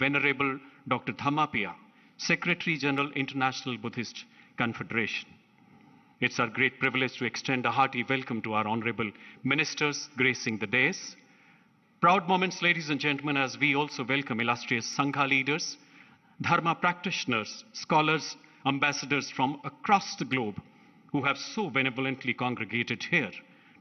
Venerable Dr. Dhammapaya, Secretary General, International Buddhist Confederation. It's our great privilege to extend a hearty welcome to our honorable ministers gracing the dais. Proud moments, ladies and gentlemen, as we also welcome illustrious Sangha leaders, Dharma practitioners, scholars, ambassadors from across the globe who have so benevolently congregated here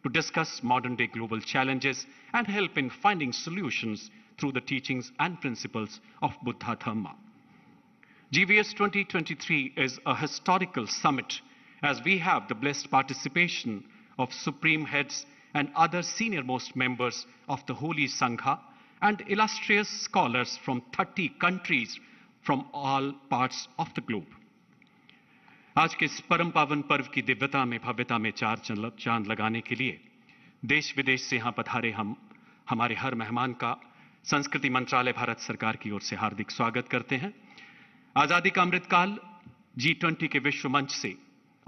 to discuss modern-day global challenges and help in finding solutions through the teachings and principles of Buddha Dhamma. GVS 2023 is a historical summit as we have the blessed participation of supreme heads and other senior-most members of the Holy Sangha and illustrious scholars from 30 countries from all parts of the globe. आज के इस परम पावन पर्व की दिव्यता में भव्यता में चार चांद लगाने के लिए देश विदेश से यहाँ पधारे हमारे हर मेहमान का संस्कृति मंत्रालय भारत सरकार की ओर से हार्दिक स्वागत करते हैं। आजादी का अमृतकाल G20 के विश्व मंच से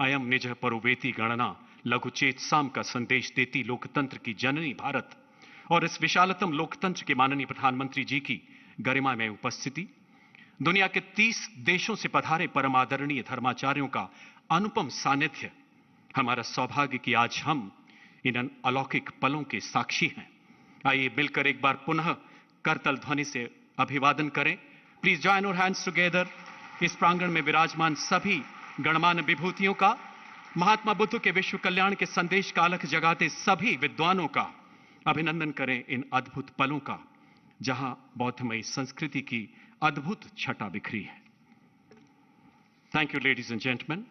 अयम निज परोवेति गणना लघुचेत साम का संदेश देती लोकतंत्र की जननी भारत और इस विशालतम लोकतंत्र के माननीय प्रधानमंत्री जी की गरिमा में उपस्थिति, दुनिया के 30 देशों से पधारे परम आदरणीय धर्माचार्यों का अनुपम सानिध्य, हमारा सौभाग्य कि आज हम इन अलौकिक पलों के साक्षी हैं। आइए मिलकर एक बार पुनः करतल ध्वनि से अभिवादन करें। Please join our hands together. इस प्रांगण में विराजमान सभी गणमान्य विभूतियों का, महात्मा बुद्ध के विश्व कल्याण के संदेश का अलख जगाते सभी विद्वानों का अभिनंदन करें इन अद्भुत पलों का, जहां बौद्धमयी संस्कृति की अद्भुत छटा बिखरी है। Thank you, ladies and gentlemen.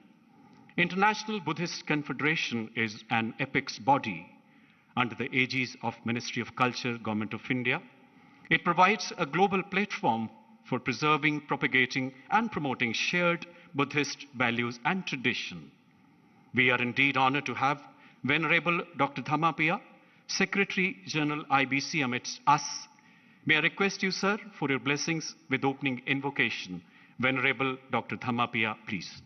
International Buddhist Confederation is an apex body under the aegis of Ministry of Culture, Government of India. It provides a global platform for preserving, propagating, and promoting shared Buddhist values and tradition. We are indeed honored to have Venerable Dr. Dhammapaya, Secretary General IBC, amidst us. May I request you, sir, for your blessings with opening invocation. Venerable Dr. Dhammapaya, please.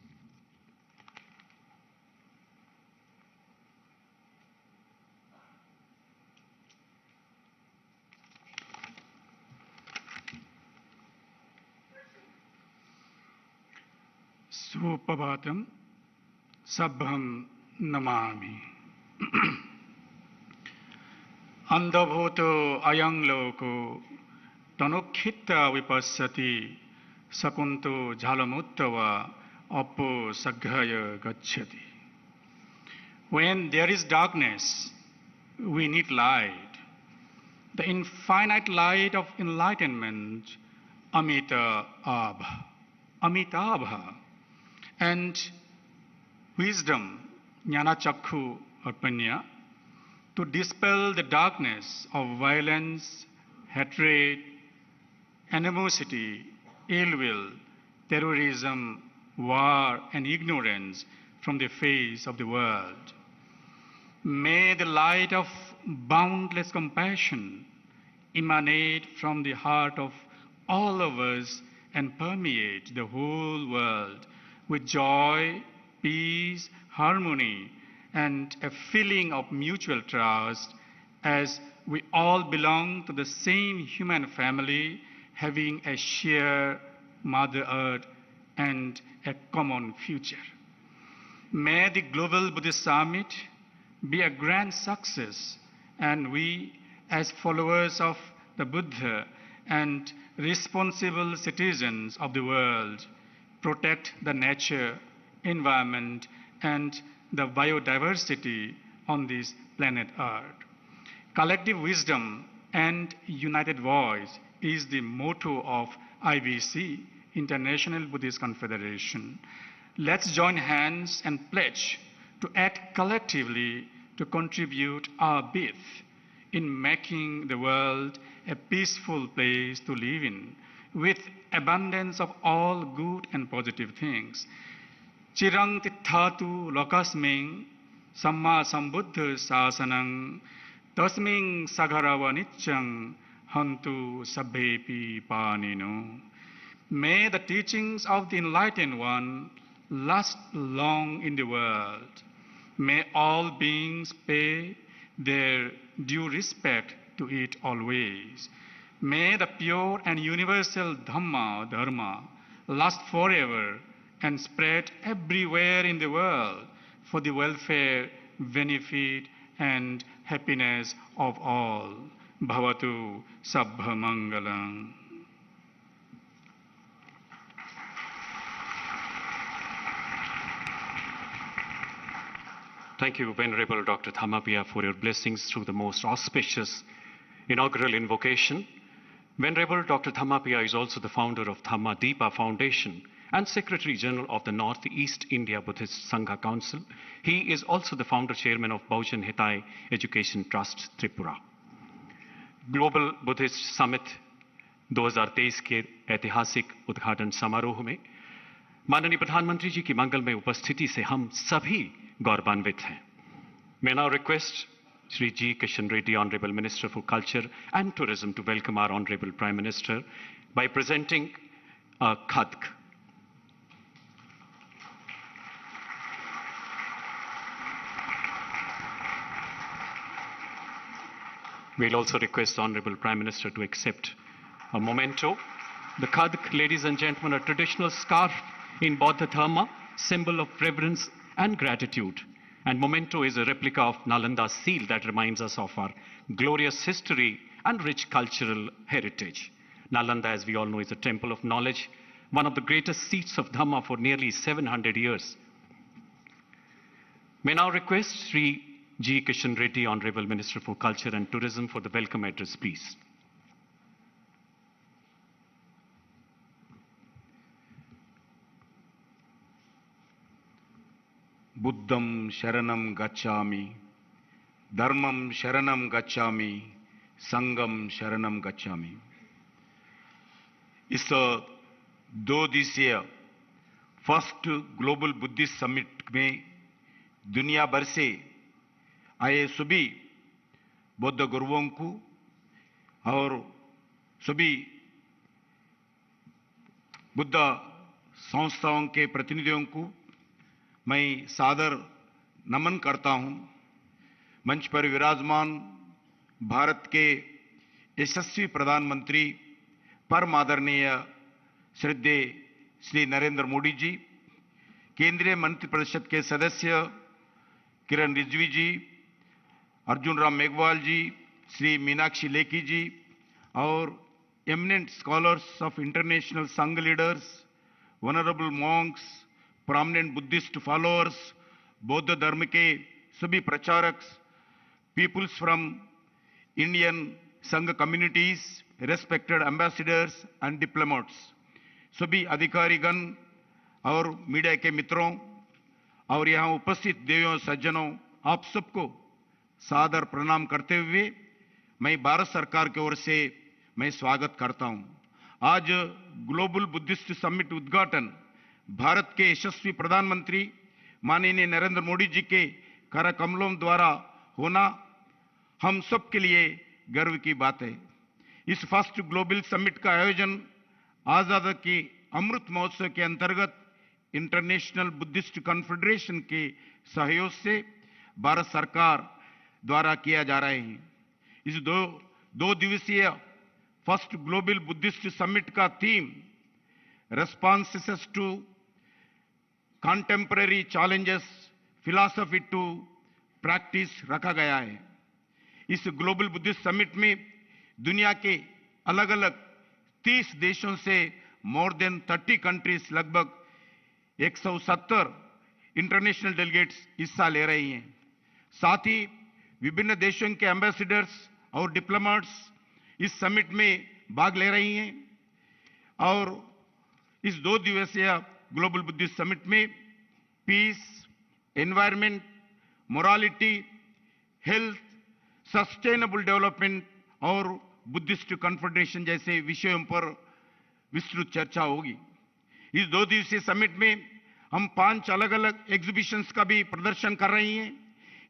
Supavatam Sabbham Namami. Andabhuto ayang loko tanukhitta vipassati sakunto jhalamuttava appo saghaya gacchati. When there is darkness, we need light. The infinite light of enlightenment, Amitabha. And wisdom, Jnana Chakku Arpanya, to dispel the darkness of violence, hatred, animosity, ill will, terrorism, war, and ignorance from the face of the world. May the light of boundless compassion emanate from the heart of all of us and permeate the whole world with joy, peace, harmony, and a feeling of mutual trust as we all belong to the same human family, having a shared Mother Earth and a common future. May the Global Buddhist Summit be a grand success, and we, as followers of the Buddha and responsible citizens of the world, protect the nature, environment, and the biodiversity on this planet Earth. Collective wisdom and united voice is the motto of IBC, International Buddhist Confederation. Let's join hands and pledge to act collectively to contribute our bit in making the world a peaceful place to live in, with abundance of all good and positive things. Chirang tithatu lokasming samma sambuddha sasanang tasming sagarava nityang hantu sabbepi panino. May the teachings of the Enlightened One last long in the world. May all beings pay their due respect to it always. May the pure and universal Dhamma, Dharma, last forever and spread everywhere in the world for the welfare, benefit, and happiness of all. Bhavatu Sabbha Mangalam. Thank you, Venerable Dr. Thamapia, for your blessings through the most auspicious inaugural invocation. Venerable Dr. Thamapia is also the founder of Dhamma Deepa Foundation and Secretary General of the Northeast India Buddhist Sangha Council. He is also the founder chairman of Baujan Hitai Education Trust, Tripura. Global Buddhist summit 2023 के ऐतिहासिक उद्घाटन समारोह में माननीय प्रधानमंत्री जी की मंगलमय उपस्थिति से हम सभी गौरवान्वित हैं. May now request Shri G. Kishan Reddy, Honorable Minister for Culture and Tourism, to welcome our Honorable Prime Minister by presenting a khadk. We'll also request the Honorable Prime Minister to accept a memento. The khadk, ladies and gentlemen, a traditional scarf in Bauddha Dharma, symbol of reverence and gratitude. And memento is a replica of Nalanda's seal that reminds us of our glorious history and rich cultural heritage. Nalanda, as we all know, is a temple of knowledge, one of the greatest seats of Dhamma for nearly 700 years. May now request Shri G. Kishan Reddy, Honorable Minister for Culture and Tourism, for the welcome address, please. Buddham Sharanam Gacchami, Dharmam Sharanam Gacchami, Sangam Sharanam Gacchami. इस 2 दिवसीय first global Buddhist summit में दुनिया भर से आए सभी बौद्ध गुरुओं को और सभी बुद्ध संस्थाओं के प्रतिनिधियों को मैं सादर नमन करता हूं. मंच पर विराजमान भारत के यशस्वी प्रधानमंत्री परम आदरणीय श्रद्धेय श्री नरेंद्र मोदी जी, केंद्रीय मंत्रिपरिषद के सदस्य किरण रिजवी जी, अर्जुन राम मेघवाल जी, श्री मीनाक्षी लेखी जी और एमिनेंट स्कॉलर्स ऑफ इंटरनेशनल संघ leaders, vulnerable Monks, prominent Buddhist followers, बौद्ध धर्म के सभी प्रचारक, peoples from Indian संघ communities, respected ambassadors and diplomats, सभी अधिकारीगण और मीडिया के मित्रों और यहाँ उपस्थित देवियों सज्जनों, आप सबको सादर प्रणाम करते हुए मैं भारत सरकार की ओर से मैं स्वागत करता हूँ. आज ग्लोबल बुद्धिस्ट समिट उद्घाटन भारत के यशस्वी प्रधानमंत्री माननीय नरेंद्र मोदी जी के कर कमलों द्वारा होना हम सब के लिए गर्व की बात है. इस फर्स्ट ग्लोबल समिट का आयोजन आजादी के अमृत महोत्सव के अंतर्गत इंटरनेशनल बुद्धिस्ट कॉन्फेडरेशन के सहयोग से भारत सरकार द्वारा किया जा रहा है. इस दो दिवसीय फर्स्ट ग्लोबल बुद्धिस्ट समिट का theme responses to contemporary challenges, philosophy to practice रखा गया है. इस ग्लोबल बुद्धिस्ट समिट में दुनिया के अलग अलग 30 देशों से मोर देन 30 कंट्रीज, लगभग 170 इंटरनेशनल डेलीगेट्स हिस्सा ले रही हैं. साथ ही विभिन्न देशों के एम्बेसडर्स और डिप्लोमेट्स इस समिट में भाग ले रही हैं. और इस 2 दिवसीय ग्लोबल बुद्धिस्ट समिट में peace, environment, morality, health, sustainable development और बुद्धिस्ट कॉन्फेडरेशन जैसे विषयों पर विस्तृत चर्चा होगी. इस 2 दिवसीय समिट में हम 5 अलग अलग एग्जीबिशंस का भी प्रदर्शन कर रही हैं.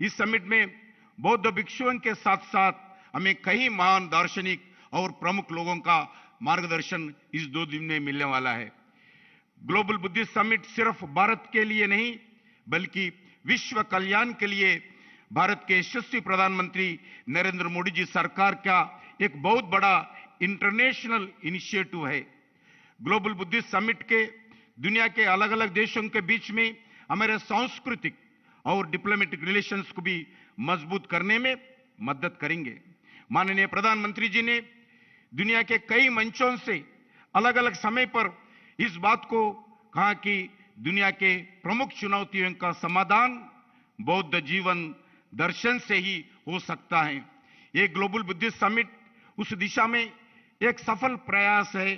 इस समिट में बौद्ध भिक्षुओं के साथ साथ हमें कई महान दार्शनिक और प्रमुख लोगों का मार्गदर्शन इस 2 दिन में मिलने वाला है. ग्लोबल बुद्धिस्ट समिट सिर्फ भारत के लिए नहीं बल्कि विश्व कल्याण के लिए भारत के यशस्वी प्रधानमंत्री नरेंद्र मोदी जी सरकार का एक बहुत बड़ा इंटरनेशनल इनिशिएटिव है। ग्लोबल बुद्धिस्ट समिट के दुनिया के अलग अलग देशों के बीच में हमारे सांस्कृतिक और डिप्लोमेटिक रिलेशंस को भी मजबूत करने में मदद करेंगे। माननीय प्रधानमंत्री जी ने दुनिया के कई मंचों से अलग अलग समय पर इस बात को कहा कि दुनिया के प्रमुख चुनौतियों का समाधान बौद्ध जीवन दर्शन से ही हो सकता है। ये ग्लोबल बुद्धिस्ट समिट उस दिशा में एक सफल प्रयास है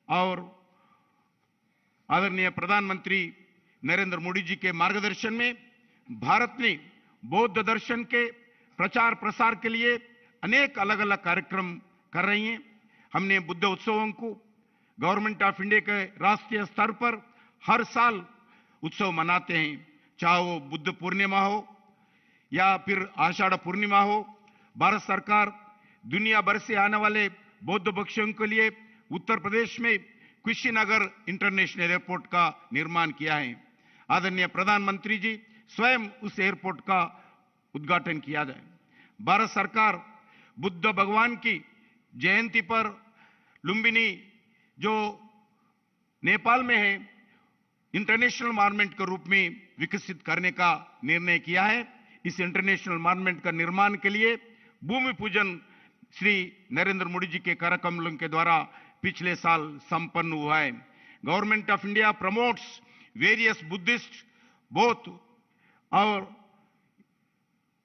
और आदरणीय प्रधानमंत्री नरेंद्र मोदी जी के मार्गदर्शन में भारत ने बौद्ध दर्शन के प्रचार प्रसार के लिए अनेक अलग अलग कार्यक्रम कर रही हैं। हमने बुद्ध उत्सवों को गवर्नमेंट ऑफ इंडिया के राष्ट्रीय स्तर पर हर साल उत्सव मनाते हैं, चाहे वो बुद्ध पूर्णिमा हो या फिर आषाढ़ पूर्णिमा हो। भारत सरकार दुनिया भर से आने वाले बौद्ध भिक्षुओं के लिए उत्तर प्रदेश में कुशीनगर इंटरनेशनल एयरपोर्ट का निर्माण किया है। आदरणीय प्रधानमंत्री जी स्वयं उस एयरपोर्ट का उद्घाटन किया जाए। भारत सरकार बुद्ध भगवान की जयंती पर लुम्बिनी जो नेपाल में है इंटरनेशनल मॉन्यूमेंट के रूप में विकसित करने का निर्णय किया है। इस इंटरनेशनल मॉन्यूमेंट का निर्माण के लिए भूमि पूजन श्री नरेंद्र मोदी जी के कार्यक्रमों के द्वारा पिछले साल संपन्न हुआ है। Government of India promotes various Buddhist both और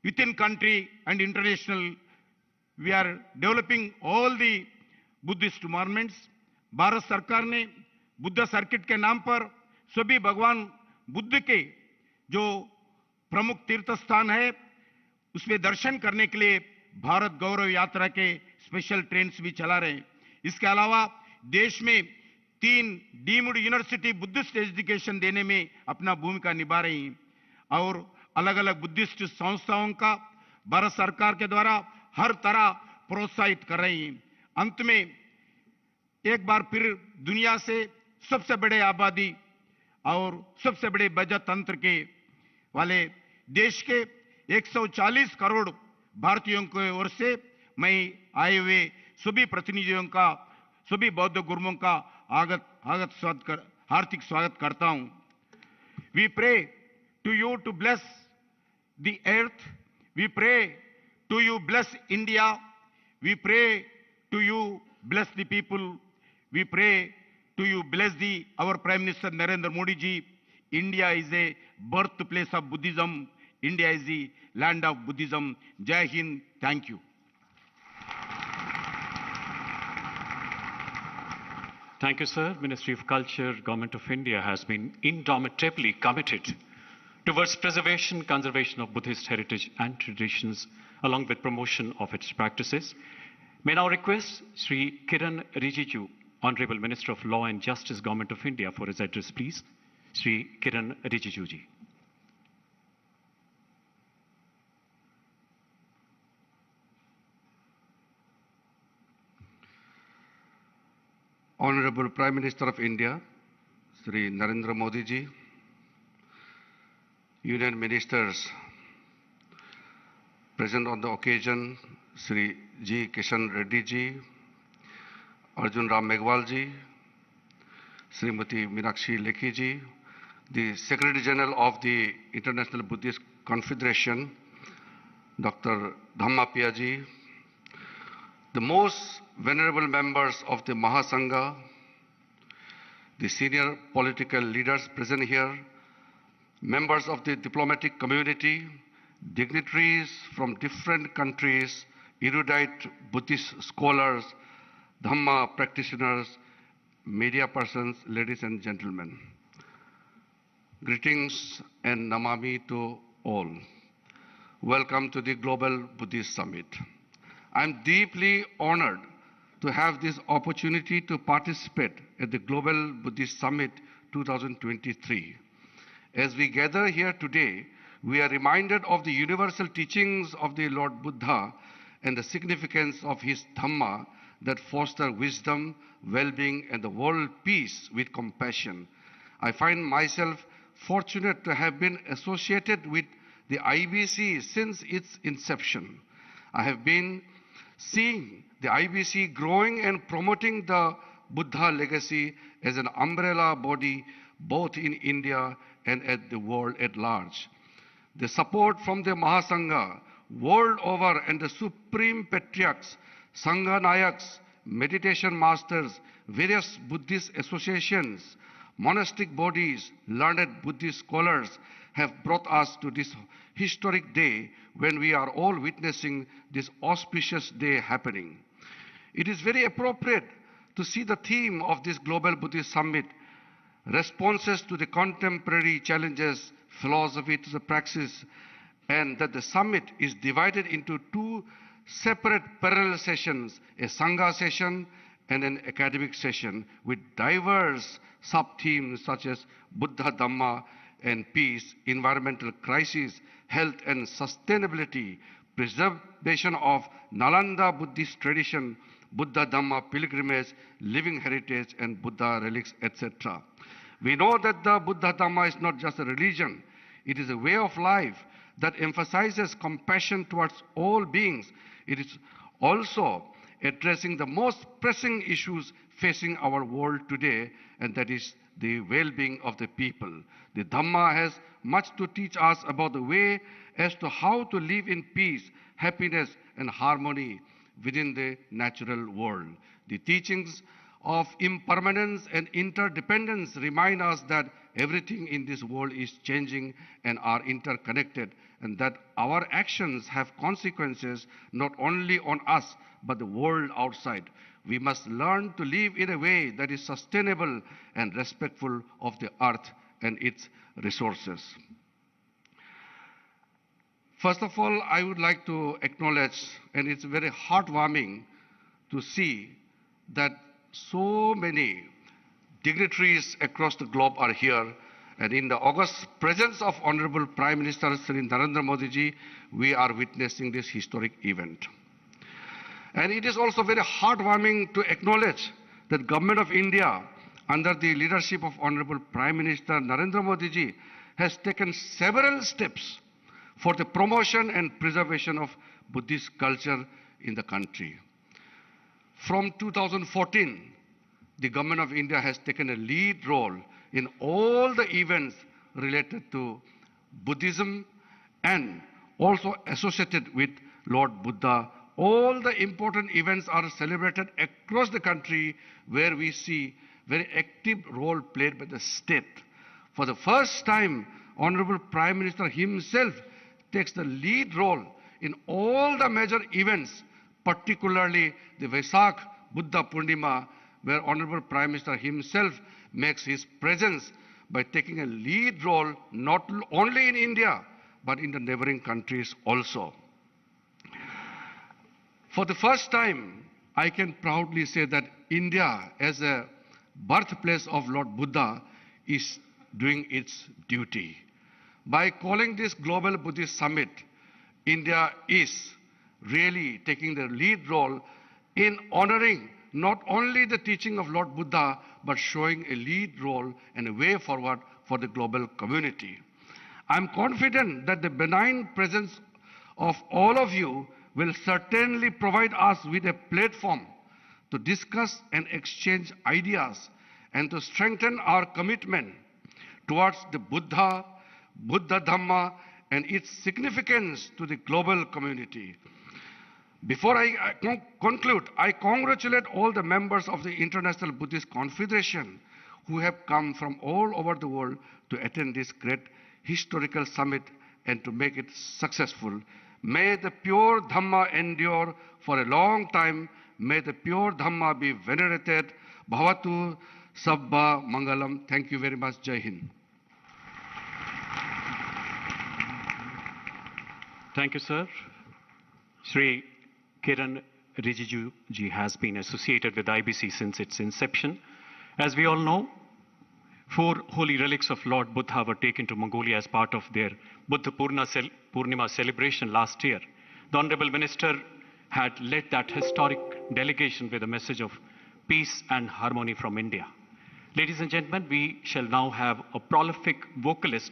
within country and international. We are developing all the Buddhist monuments. Bharat सरकार ने बुद्ध सर्किट के नाम पर सभी भगवान बुद्ध के जो प्रमुख तीर्थ स्थान है उसमें दर्शन करने के लिए भारत गौरव यात्रा के स्पेशल ट्रेन्स भी चला रहे हैं। इसके अलावा देश में 3 डीम्ड यूनिवर्सिटी बुद्धिस्ट एजुकेशन देने में अपना भूमिका निभा रही हैं और अलग अलग बुद्धिस्ट संस्थाओं का भारत सरकार के द्वारा हर तरह प्रोत्साहित कर रही हैं। अंत में एक बार फिर दुनिया से सबसे बड़े आबादी और सबसे बड़े बजट तंत्र के वाले देश के 140 करोड़ भारतीयों की ओर से मैं आए हुए सभी प्रतिनिधियों का, सभी बौद्ध गुरुओं का हार्दिक स्वागत करता हूं। We pray to you to bless the earth. We pray to you bless India. We pray to you bless the people. We pray to you bless our Prime Minister Narendra Modi ji. India is a birthplace of Buddhism. India is the land of Buddhism. Jai Hind. Thank you. Thank you, sir. Ministry of Culture, Government of India has been indomitably committed towards preservation, conservation of Buddhist heritage and traditions, along with promotion of its practices. May now request Shri Kiran Rijiju, Honorable Minister of Law and Justice, Government of India, for his address, please. Shri Kiran Rijiju ji. Honorable Prime Minister of India, Shri Narendra Modi ji, Union Ministers present on the occasion, Shri G. Kishan Reddy ji, Arjun Ram Meghwal ji, Srimati Meenakshi Lekhi ji, the Secretary General of the International Buddhist Confederation, Dr. Dhammapaya ji, the most venerable members of the Mahasangha, the senior political leaders present here, members of the diplomatic community, dignitaries from different countries, erudite Buddhist scholars, Dhamma practitioners, media persons, ladies and gentlemen. Greetings and Namami to all. Welcome to the Global Buddhist Summit. I'm deeply honored to have this opportunity to participate at the Global Buddhist Summit 2023. As we gather here today, we are reminded of the universal teachings of the Lord Buddha and the significance of his Dhamma that foster wisdom, well-being, and the world peace with compassion. I find myself fortunate to have been associated with the IBC since its inception. I have been seeing the IBC growing and promoting the Buddha legacy as an umbrella body both in India and at the world at large. The support from the Mahasangha world over and the supreme patriarchs, Sangha Nayaks, meditation masters, various Buddhist associations, monastic bodies, learned Buddhist scholars have brought us to this historic day when we are all witnessing this auspicious day happening. It is very appropriate to see the theme of this Global Buddhist Summit, responses to the contemporary challenges, philosophy to the praxis, and that the summit is divided into two separate parallel sessions, a Sangha session and an academic session with diverse sub-themes such as Buddha Dhamma and peace, environmental crisis, health and sustainability, preservation of Nalanda Buddhist tradition, Buddha Dhamma pilgrimage, living heritage and Buddha relics, etc. We know that the Buddha Dhamma is not just a religion, it is a way of life that emphasizes compassion towards all beings. It is also addressing the most pressing issues facing our world today, and that is the well-being of the people. The Dhamma has much to teach us about the way as to how to live in peace, happiness, and harmony within the natural world. The teachings of impermanence and interdependence remind us that everything in this world is changing and are interconnected, and that our actions have consequences not only on us, but the world outside. We must learn to live in a way that is sustainable and respectful of the earth and its resources. First of all, I would like to acknowledge, and it's very heartwarming to see that so many dignitaries across the globe are here. And in the august presence of Honorable Prime Minister Shri Narendra Modi ji, we are witnessing this historic event. And it is also very heartwarming to acknowledge that Government of India, under the leadership of Honorable Prime Minister Narendra Modi ji, has taken several steps for the promotion and preservation of Buddhist culture in the country. From 2014, the Government of India has taken a lead role in all the events related to Buddhism and also associated with Lord Buddha. All the important events are celebrated across the country where we see very active role played by the state. For the first time, Honorable Prime Minister himself takes the lead role in all the major events, particularly the Vesak Buddha Purnima, where Honorable Prime Minister himself makes his presence by taking a lead role not only in India, but in the neighboring countries also. For the first time, I can proudly say that India, as a birthplace of Lord Buddha, is doing its duty. By calling this Global Buddhist Summit, India is really taking the lead role in honoring not only the teaching of Lord Buddha, but showing a lead role and a way forward for the global community. I'm confident that the benign presence of all of you will certainly provide us with a platform to discuss and exchange ideas and to strengthen our commitment towards the Buddha Dhamma and its significance to the global community. Before I conclude, I congratulate all the members of the International Buddhist Confederation who have come from all over the world to attend this great historical summit and to make it successful. May the pure Dhamma endure for a long time. May the pure Dhamma be venerated. Bhavatu Sabba Mangalam. Thank you very much. Jai Hind. Thank you, sir. Shri Kiran Rijiju ji has been associated with IBC since its inception. As we all know, 4 holy relics of Lord Buddha were taken to Mongolia as part of their Buddha Purnima celebration last year. The Honorable Minister had led that historic delegation with a message of peace and harmony from India. Ladies and gentlemen, we shall now have a prolific vocalist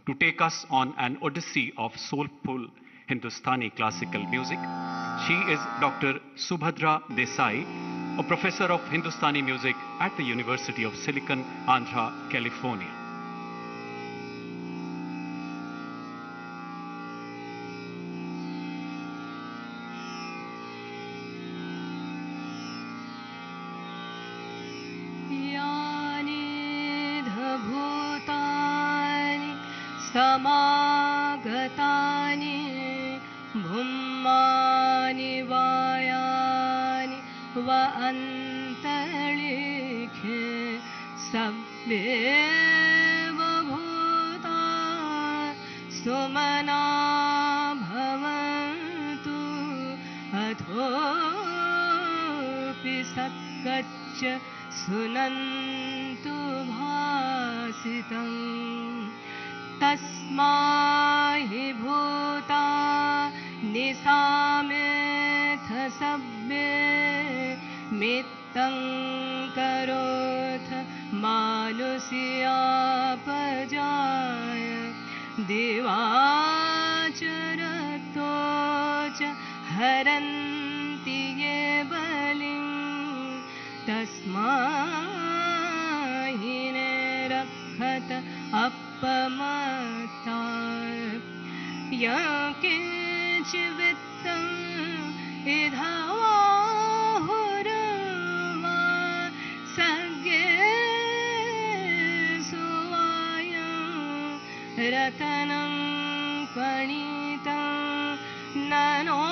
to take us on an odyssey of soulful Hindustani classical music. She is Dr. Subhadra Desai, a professor of Hindustani music at the University of Silicon, Andhra, California. समागतानि भुम्मानि वायानि व अन्तरिक्षे सव्येव भूता सुमना भवन्तु अथोऽपि सत्कच्च सुनन्तु भासितम् तस्माहि भूता निसामेथ सव्ये मित्तं करोथ मानुष्यापजाय दिवाचरतो च हरन्ति ये बलिं तस्माहि निरक्षत अपमता यकिंचिवित्तं इधाहुर्वा सज्ञे सुवायं रतनं पणितं ननो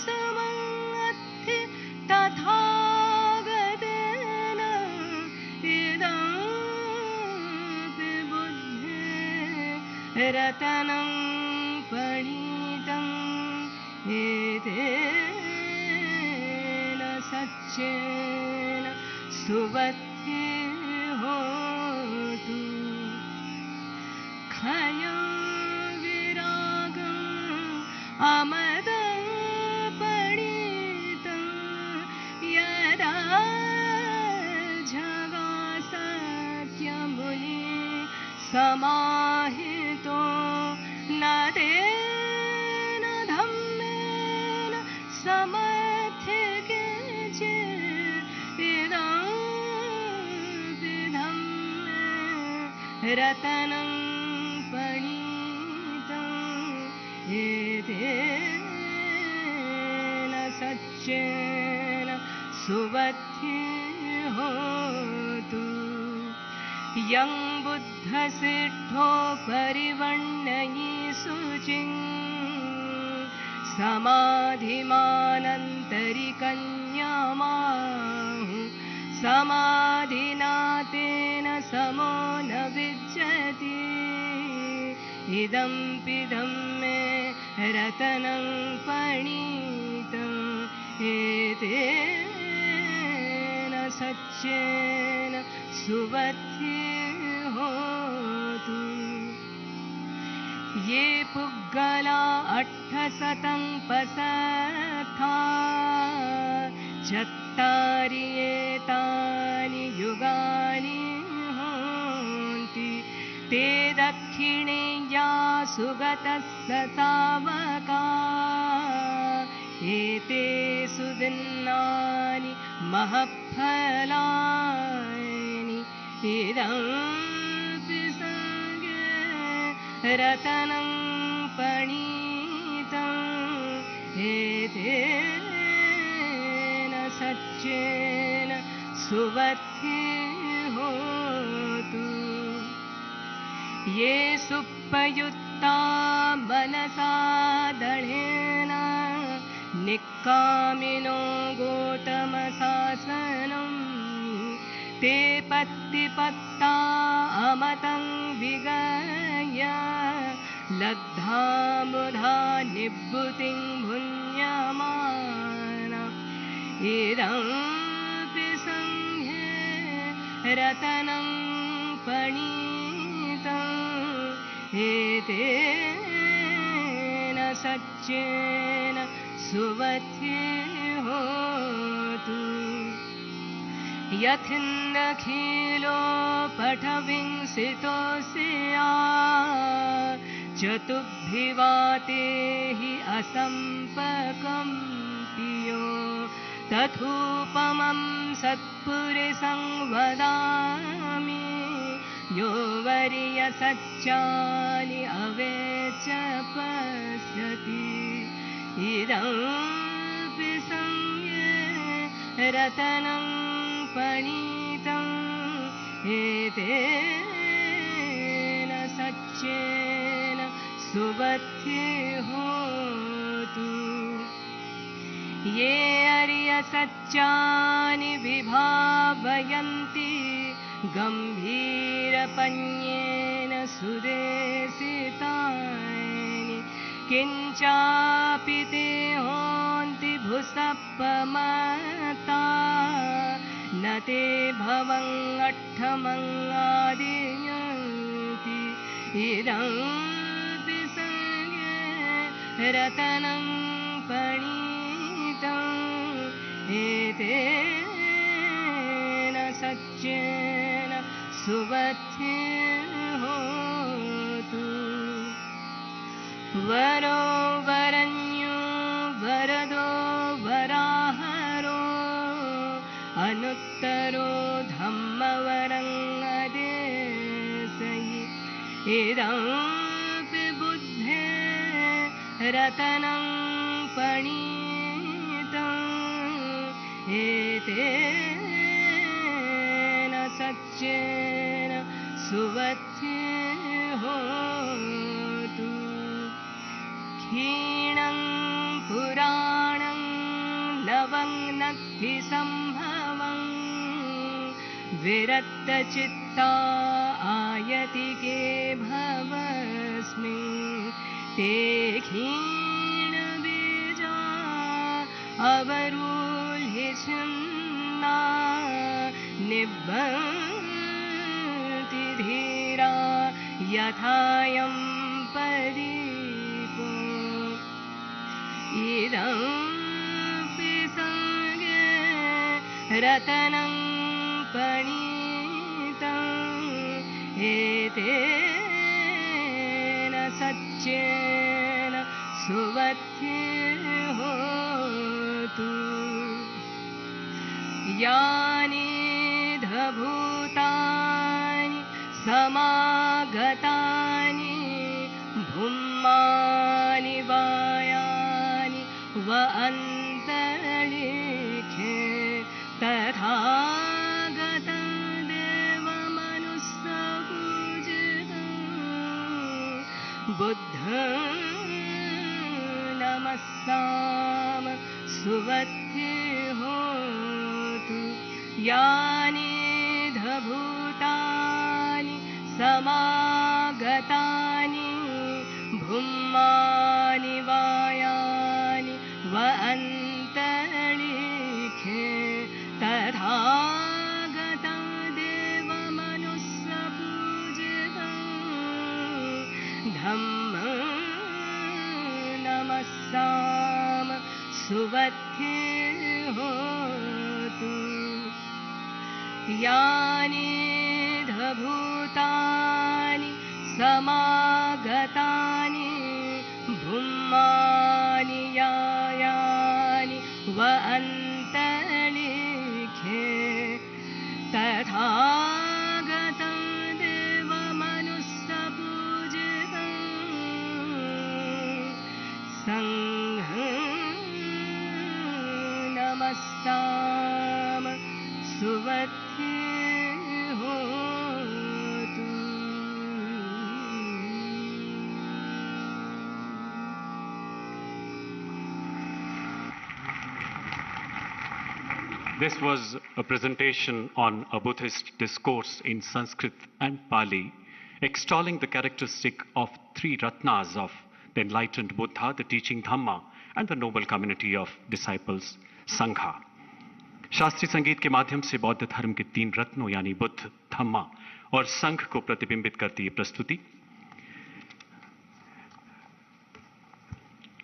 समंगति तथागतेन इदं रतनं पणितं एतेन सच्चेन सुवत्ति होतु क्षयं विरागम् अमदं पणितं यदा जगासत्यमुनि समाहितो न तेन धम्मेन समर्थिके इदं विधम्मे रतनं पणितं एतेन सच्चेन सुवत्ति होतु यं बुद्धसिद्धो परिवर्णयि शुचिं समाधिमानन्तरिकन्यामाहु समाधिना तेन समो न विज्जति इदं पिदं मे रतनं पणितं एतेन सच्चेन सुवत्ति होतु ये पुग्गला 800 पसथा चत्तारि एतानि युगानि हन्ति ते दक्षिणेया सुगतः तावका एते सुदिन्नानि महफलानि इदं रतनं पणितं एतेन सच्चेन सुवत्ति होतु ये सुप्रयुक्ता मनसा दृढेन निक्कामिनो गोतमशासनं ते पत्तिपत्ता अमतं विगय लब्धामुधा निभृतिं भुञ्जमाना इदं संघे रतनं पणितं एतेन सच्चेन सुवत्ति होतु यथिन्नखिलो पठविंसितोऽस्या चतुर्भिवाते हि असम्पकं पियो तथोपमं सत्पुरुषं वदामि यो वर्यसच्चानि अवेच पश्यति इदमपि संज्ञे रतनं पणितं एतेन सच्चेन सुबद्धि होतु ये अर्यसच्चानि विभावयन्ति गम्भीरपण्येन सुदेशितानि किञ्चापि ते होन्ति भुसप्पमता न ते भवङ्गठमङ्गादियन्ति इदमपि संज्ञे रतनं पणितम् एतेन सच्चेन सुबद्धि होतु वरो वरन्यो वरदो वराहरो अनुत्तरो धम्मवरङ्गदेशयि इदमपि बुद्धे रतनं पणितम् एतेन सच्चेन सुबद्धि होतु क्षीणं पुराणं लवङ्नद्धि सम्भवं विरक्तचित्ता आयतिके भवस्मिन् ते क्षीणबीजा अवरुह्य छिन्ना निभ्रन्ति धीरा यथायं पदीपो इदमपि संज्ञे रतनं पणितम् एतेन सच्चेन सुबद्धि होतु यानि धभूतानि समागतानि भूमानि वायानि व अन्तरिक्षे तथागतं देवमनुष्यपूजितं बुद्धं नमस्साम सुबद्धि होतु यानि धभूतानि समागतानि भूमानि वायानि व अन्तरिक्षे तथागतं देवमनुष्यपूजितं धम्मं नमस्साम सुबद्धि होतु यानि धभूतानि समागतानि भूमानि यायानि व अन्तरिक्षे तथागतं देवमनुष्यपूजितं संघं नमस्साम सुबद्धि होतु This was a presentation on a Buddhist discourse in Sanskrit and Pali, extolling the characteristic of three Ratnas of the enlightened Buddha, the teaching Dhamma, and the noble community of disciples, Sangha. शास्त्रीय संगीत के माध्यम से बौद्ध धर्म के तीन रत्नों यानी बुद्ध, धम्मा और संघ को प्रतिबिंबित करती है प्रस्तुति.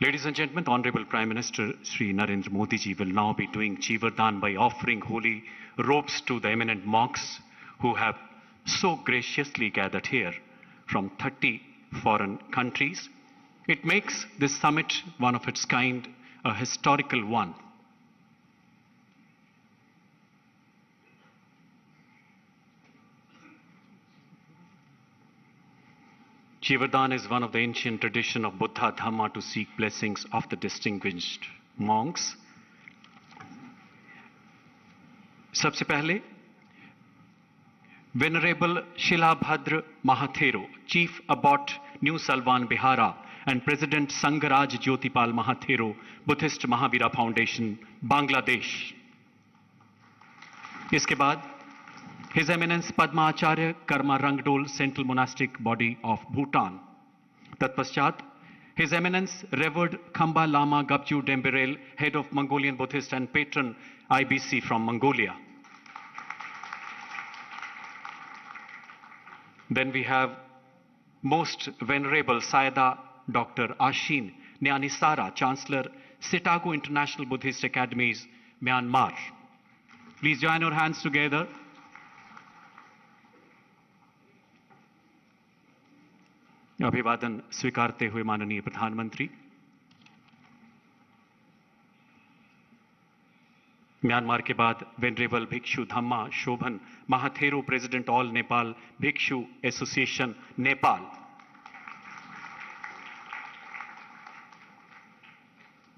Ladies and gentlemen, the Honorable Prime Minister Shri Narendra Modi ji will now be doing Chivardhan by offering holy robes to the eminent monks who have so graciously gathered here from 30 foreign countries. It makes this summit one of its kind, a historical one. Jivardhan is one of the ancient tradition of Buddha Dhamma to seek blessings of the distinguished monks. सबसे पहले Venerable Shilabhadra Mahathero, Chief Abbot New Salvan Bihara, and President Sangaraj Jyotipal Mahathero, Buddhist Mahavira Foundation, Bangladesh. इसके बाद His Eminence Padma Acharya Karma Rangdol, Central Monastic Body of Bhutan. तत्पश्चात His Eminence Revered Khamba Lama Gapju Demberel, Head of Mongolian Buddhist and Patron IBC from Mongolia. Then we have Most Venerable Sayada Dr. Ashin Nyanisara, Chancellor, Sitago International Buddhist Academies, Myanmar. Please join your hands together. अभिवादन स्वीकारते हुए माननीय प्रधानमंत्री, Myanmar के बाद venerable भिक्षु Dhamma Shobhan Mahathero, president all Nepal भिक्षु association Nepal.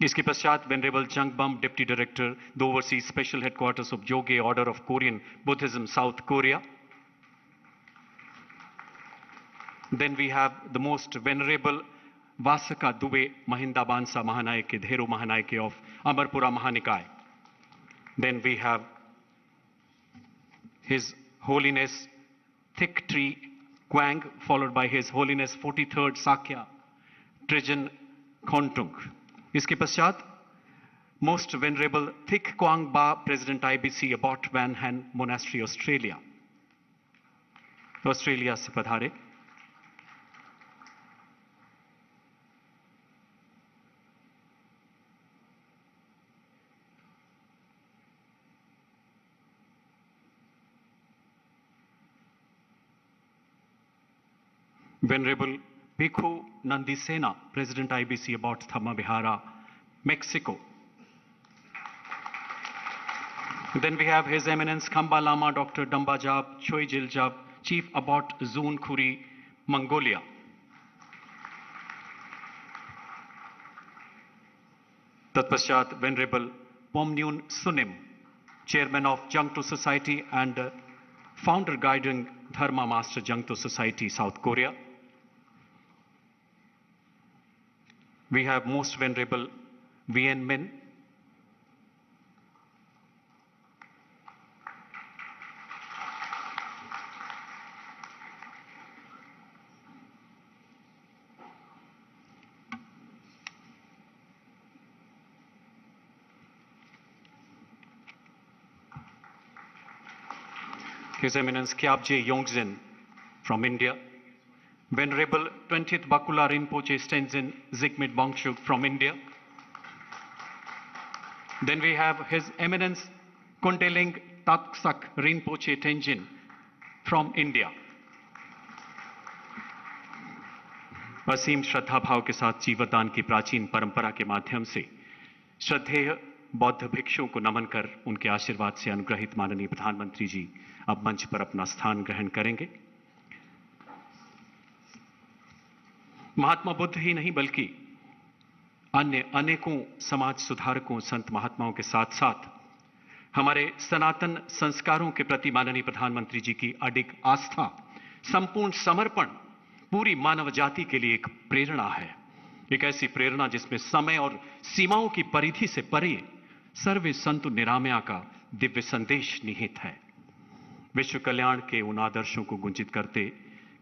इसके पश्चात venerable Jangbum, deputy director the overseas special headquarters of Jogye order of Korean Buddhism, South Korea. Then we have the most venerable Vasaka Dube Mahinda Bansa Mahanayake, Dhero Mahanayake of Amarpura Mahanikai. Then we have His Holiness Thick Tree Kwang, followed by His Holiness 43rd Sakya Trijan Khontung. इसके पश्चात Most Venerable Thich Quang Ba, President IBC, Abbot Van Han Monastery, Australia. Australia से पधारे. Venerable Bhikkhu Nandisena, President IBC, Abbot Dhamma Vihara, Mexico. Then we have His Eminence Khamba Lama Dr. Dambajab Choi Jiljab, Chief Abbot Zun Khuri, Mongolia. तत्पश्चात Venerable Pomnyun Sunim, Chairman of Jangto Society and Founder Guiding Dharma Master Jangto Society, South Korea. We have Most Venerable Vien Min, His Eminence Kyabje Yongzin from India, Venerable 20th Bakula Rinpoche Stenzin Zigmit Bangshuk from India. Then we have His Eminence Kundeling Tatsak Rinpoche Tenjin from India. असीम श्रद्धा भाव के साथ जीवदान की प्राचीन परंपरा के माध्यम से श्रद्धेय बौद्ध भिक्षुओं को नमन कर उनके आशीर्वाद से अनुग्रहित माननीय प्रधानमंत्री जी अब मंच पर अपना स्थान ग्रहण करेंगे. महात्मा बुद्ध ही नहीं बल्कि अन्य अनेकों समाज सुधारकों, संत महात्माओं के साथ साथ हमारे सनातन संस्कारों के प्रति माननीय प्रधानमंत्री जी की अडिग आस्था, संपूर्ण समर्पण पूरी मानव जाति के लिए एक प्रेरणा है. एक ऐसी प्रेरणा जिसमें समय और सीमाओं की परिधि से परे सर्वे संतु निरामया का दिव्य संदेश निहित है. विश्व कल्याण के उन आदर्शों को गुंजित करते,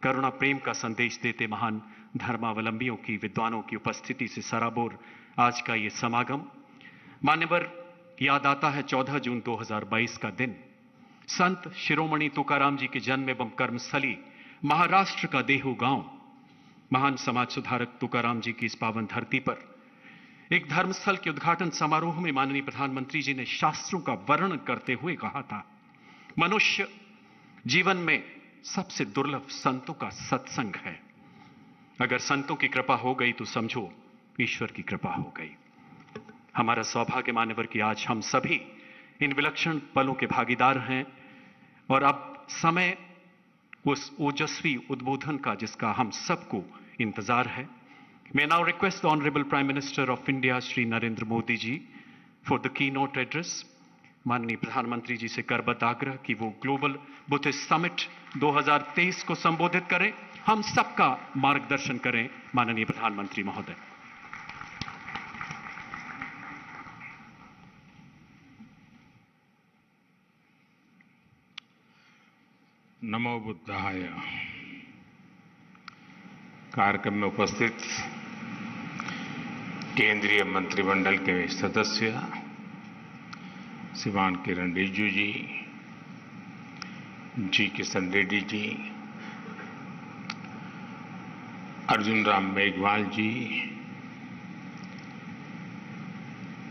करुणा प्रेम का संदेश देते महान धर्मावलंबियों की, विद्वानों की उपस्थिति से सराबोर आज का ये समागम. मान्यवर, याद आता है 14 जून 2022 का दिन, संत शिरोमणि तुकाराम जी के जन्म एवं कर्मस्थली महाराष्ट्र का देहू गांव, महान समाज सुधारक तुकाराम जी की इस पावन धरती पर एक धर्मस्थल के उद्घाटन समारोह में माननीय प्रधानमंत्री जी ने शास्त्रों का वर्णन करते हुए कहा था, मनुष्य जीवन में सबसे दुर्लभ संतों का सत्संग है. अगर संतों की कृपा हो गई तो समझो ईश्वर की कृपा हो गई। हमारा सौभाग्य मान्यवर कि आज हम सभी इन विलक्षण पलों के भागीदार हैं और अब समय उस ओजस्वी उद्बोधन का जिसका हम सबको इंतजार है। May I now request the Honorable Prime Minister of India, Shri Narendra Modi ji, for the keynote address. माननीय प्रधानमंत्री जी से करबद्ध आग्रह कि वो ग्लोबल बुद्धिस्ट समिट 2023 को संबोधित करें, हम सबका मार्गदर्शन करें। माननीय प्रधानमंत्री महोदय। नमो बुद्धाय। कार्यक्रम में उपस्थित केंद्रीय मंत्रिमंडल के सदस्य श्रीमान किरण रिजिजू जी किशन रेड्डी जी, अर्जुन राम मेघवाल जी,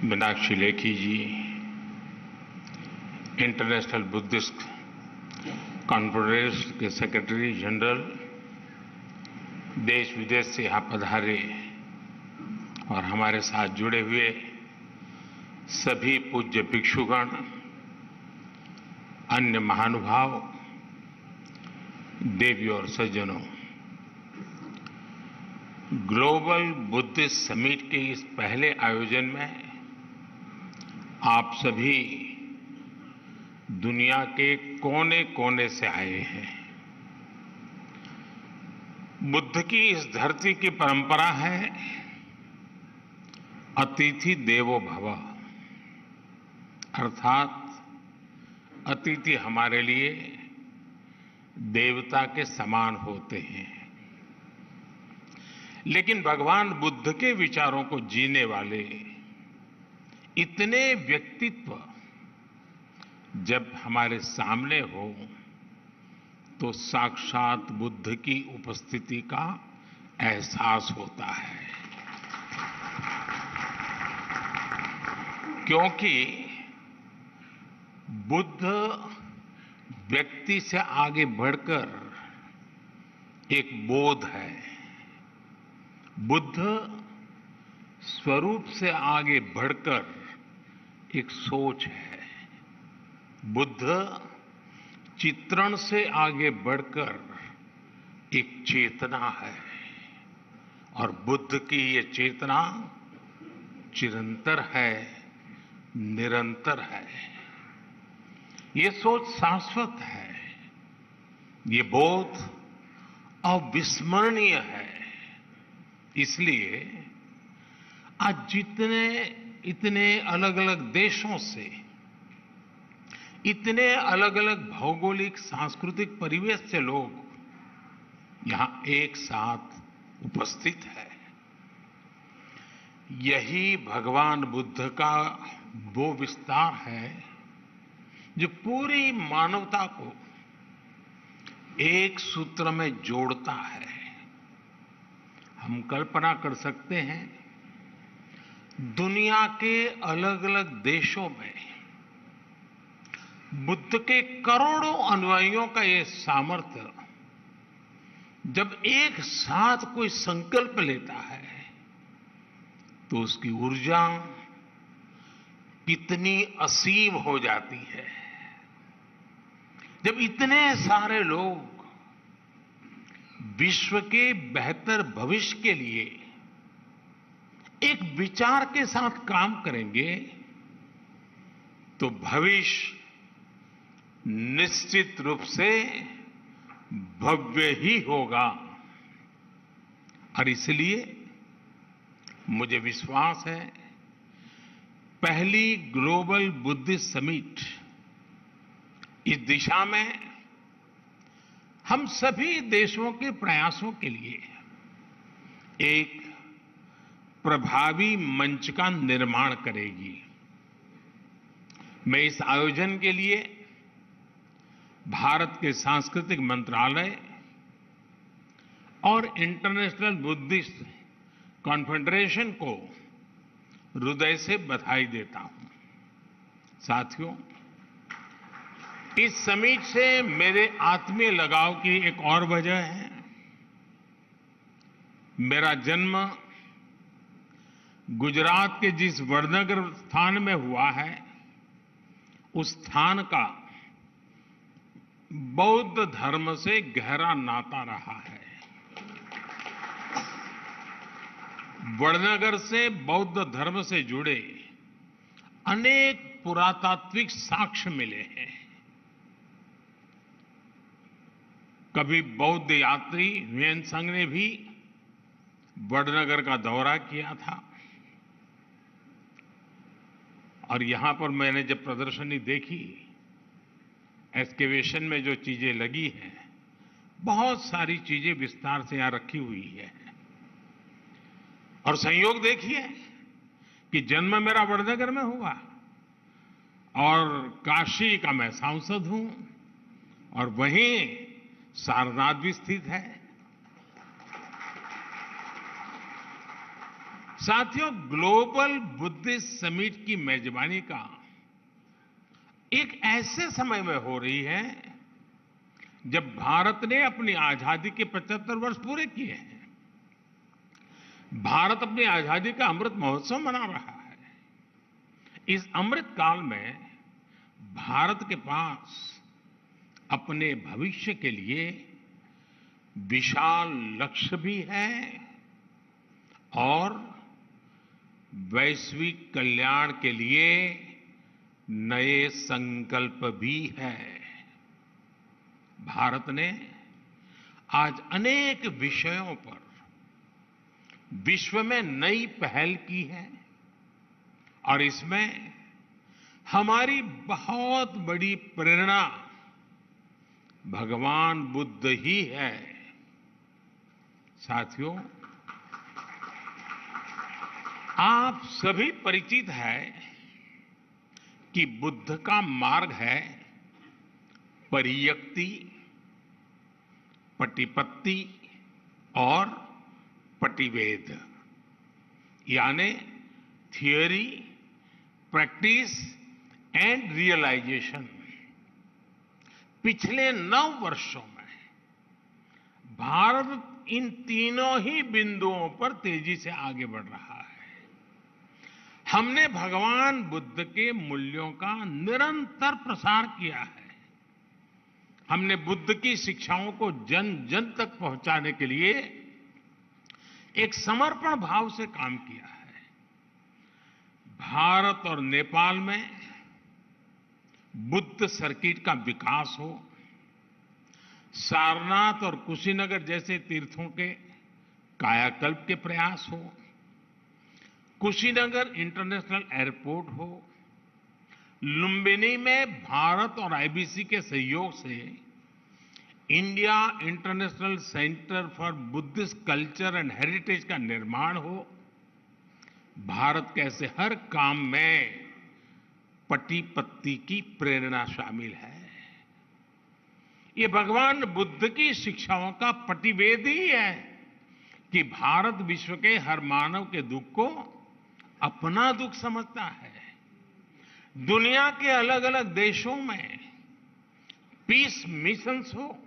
मीनाक्षी लेखी जी, इंटरनेशनल बुद्धिस्ट कॉन्फ्रेंस के सेक्रेटरी जनरल, देश विदेश से यहाँ पधारे और हमारे साथ जुड़े हुए सभी पूज्य भिक्षुगण, अन्य महानुभाव, देवियों और सज्जनों, ग्लोबल बुद्धिस्ट समिट के इस पहले आयोजन में आप सभी दुनिया के कोने कोने से आए हैं। बुद्ध की इस धरती की परंपरा है अतिथि देवो भव, अर्थात अतिथि हमारे लिए देवता के समान होते हैं। लेकिन भगवान बुद्ध के विचारों को जीने वाले इतने व्यक्तित्व जब हमारे सामने हो तो साक्षात बुद्ध की उपस्थिति का एहसास होता है, क्योंकि बुद्ध व्यक्ति से आगे बढ़कर एक बोध है, बुद्ध स्वरूप से आगे बढ़कर एक सोच है, बुद्ध चित्रण से आगे बढ़कर एक चेतना है और बुद्ध की ये चेतना चिरंतर है, निरंतर है। ये सोच शाश्वत है, ये बोध अविस्मरणीय है। इसलिए आज इतने अलग अलग देशों से, इतने अलग अलग भौगोलिक सांस्कृतिक परिवेश से लोग यहां एक साथ उपस्थित है, यही भगवान बुद्ध का वो विस्तार है जो पूरी मानवता को एक सूत्र में जोड़ता है। हम कल्पना कर सकते हैं दुनिया के अलग अलग देशों में बुद्ध के करोड़ों अनुयायियों का ये सामर्थ्य जब एक साथ कोई संकल्प लेता है तो उसकी ऊर्जा कितनी असीम हो जाती है। जब इतने सारे लोग विश्व के बेहतर भविष्य के लिए एक विचार के साथ काम करेंगे तो भविष्य निश्चित रूप से भव्य ही होगा। और इसलिए मुझे विश्वास है पहली ग्लोबल बुद्धिस्ट समिट इस दिशा में हम सभी देशों के प्रयासों के लिए एक प्रभावी मंच का निर्माण करेगी। मैं इस आयोजन के लिए भारत के सांस्कृतिक मंत्रालय और इंटरनेशनल बुद्धिस्ट कॉन्फेडरेशन को हृदय से बधाई देता हूं। साथियों, इस समिट से मेरे आत्मीय लगाव की एक और वजह है मेरा जन्म गुजरात के जिस वडनगर स्थान में हुआ है, उस स्थान का बौद्ध धर्म से गहरा नाता रहा है। वडनगर से बौद्ध धर्म से जुड़े अनेक पुरातात्विक साक्ष्य मिले हैं। कभी बौद्ध यात्री हुएन संघ ने भी वडनगर का दौरा किया था, और यहां पर मैंने जब प्रदर्शनी देखी, एक्सकेवेशन में जो चीजें लगी हैं, बहुत सारी चीजें विस्तार से यहां रखी हुई है। और संयोग देखिए कि जन्म मेरा वडनगर में हुआ और काशी का मैं सांसद हूं, और वहीं सारनाथ भी स्थित है। साथियों, ग्लोबल बुद्धिस्ट समिट की मेजबानी का एक ऐसे समय में हो रही है जब भारत ने अपनी आजादी के 75 वर्ष पूरे किए हैं। भारत अपनी आजादी का अमृत महोत्सव मना रहा है। इस अमृत काल में भारत के पास अपने भविष्य के लिए विशाल लक्ष्य भी है और वैश्विक कल्याण के लिए नए संकल्प भी है। भारत ने आज अनेक विषयों पर विश्व में नई पहल की है, और इसमें हमारी बहुत बड़ी प्रेरणा भगवान बुद्ध ही है। साथियों, आप सभी परिचित हैं कि बुद्ध का मार्ग है परियक्ति, पटिपत्ति और पटिवेद, यानी थियोरी, प्रैक्टिस एंड रियलाइजेशन। पिछले 9 वर्षों में भारत इन तीनों ही बिंदुओं पर तेजी से आगे बढ़ रहा है। हमने भगवान बुद्ध के मूल्यों का निरंतर प्रसार किया है। हमने बुद्ध की शिक्षाओं को जन जन तक पहुंचाने के लिए एक समर्पण भाव से काम किया है। भारत और नेपाल में बुद्ध सर्किट का विकास हो, सारनाथ और कुशीनगर जैसे तीर्थों के कायाकल्प के प्रयास हो, कुशीनगर इंटरनेशनल एयरपोर्ट हो, लुम्बिनी में भारत और आईबीसी के सहयोग से India international centre for Buddhist culture and heritage का निर्माण हो, भारत के ऐसे हर काम में पति-पत्नी की प्रेरणा शामिल है। ये भगवान बुद्ध की शिक्षाओं का प्रतिवेद ही है कि भारत विश्व के हर मानव के दुख को अपना दुख समझता है। दुनिया के अलग अलग देशों में पीस मिशंस हो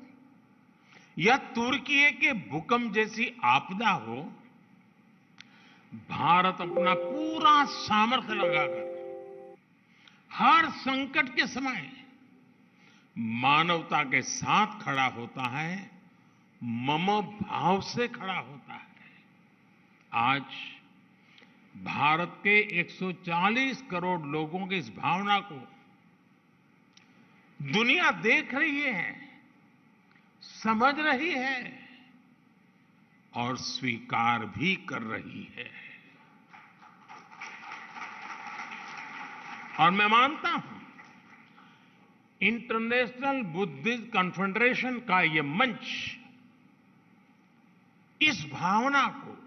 या तुर्की के भूकंप जैसी आपदा हो, भारत अपना पूरा सामर्थ्य लगाकर हर संकट के समय मानवता के साथ खड़ा होता है, मम भाव से खड़ा होता है। आज भारत के 140 करोड़ लोगों की इस भावना को दुनिया देख रही है, समझ रही है और स्वीकार भी कर रही है। और मैं मानता हूं, इंटरनेशनल बुद्धिस्ट कॉन्फेडरेशन का ये मंच इस भावना को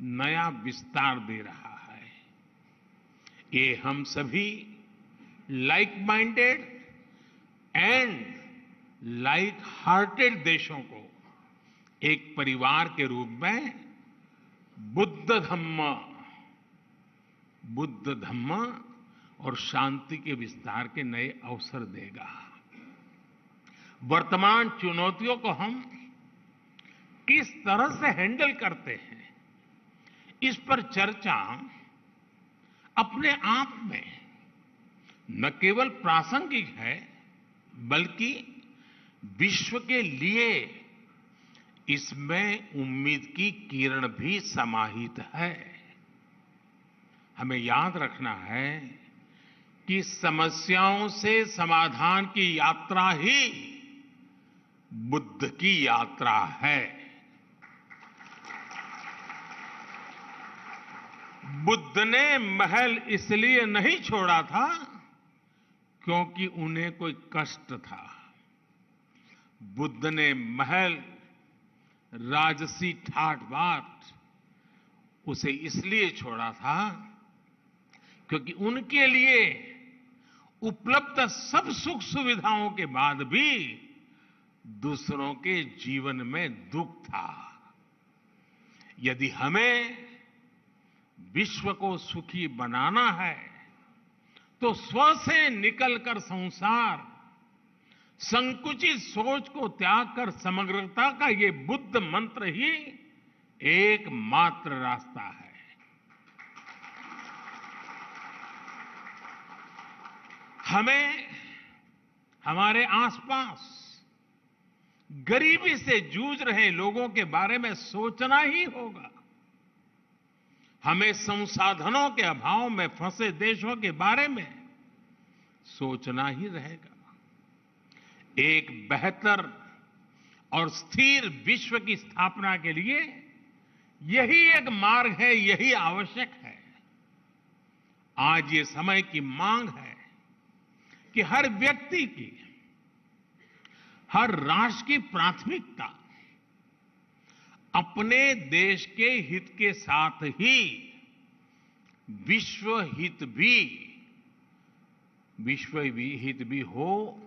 नया विस्तार दे रहा है। ये हम सभी like minded and like hearted देशों को एक परिवार के रूप में बुद्ध धम्म और शांति के विस्तार के नए अवसर देगा। वर्तमान चुनौतियों को हम किस तरह से हैंडल करते हैं, इस पर चर्चा अपने आप में न केवल प्रासंगिक है, बल्कि विश्व के लिए इसमें उम्मीद की किरण भी समाहित है। हमें याद रखना है कि समस्याओं से समाधान की यात्रा ही बुद्ध की यात्रा है। बुद्ध ने महल इसलिए नहीं छोड़ा था क्योंकि उन्हें कोई कष्ट था। बुद्ध ने महल, राजसी ठाट बाट उसे इसलिए छोड़ा था क्योंकि उनके लिए उपलब्ध सब सुख सुविधाओं के बाद भी दूसरों के जीवन में दुख था। यदि हमें विश्व को सुखी बनाना है तो स्व से निकलकर संसार, संकुचित सोच को त्याग कर समग्रता का ये बुद्ध मंत्र ही एकमात्र रास्ता है। हमें हमारे आसपास गरीबी से जूझ रहे लोगों के बारे में सोचना ही होगा। हमें संसाधनों के अभाव में फंसे देशों के बारे में सोचना ही रहेगा। एक बेहतर और स्थिर विश्व की स्थापना के लिए यही एक मार्ग है, यही आवश्यक है। आज ये समय की मांग है कि हर व्यक्ति की, हर राष्ट्र की प्राथमिकता अपने देश के हित के साथ ही विश्व हित भी हो,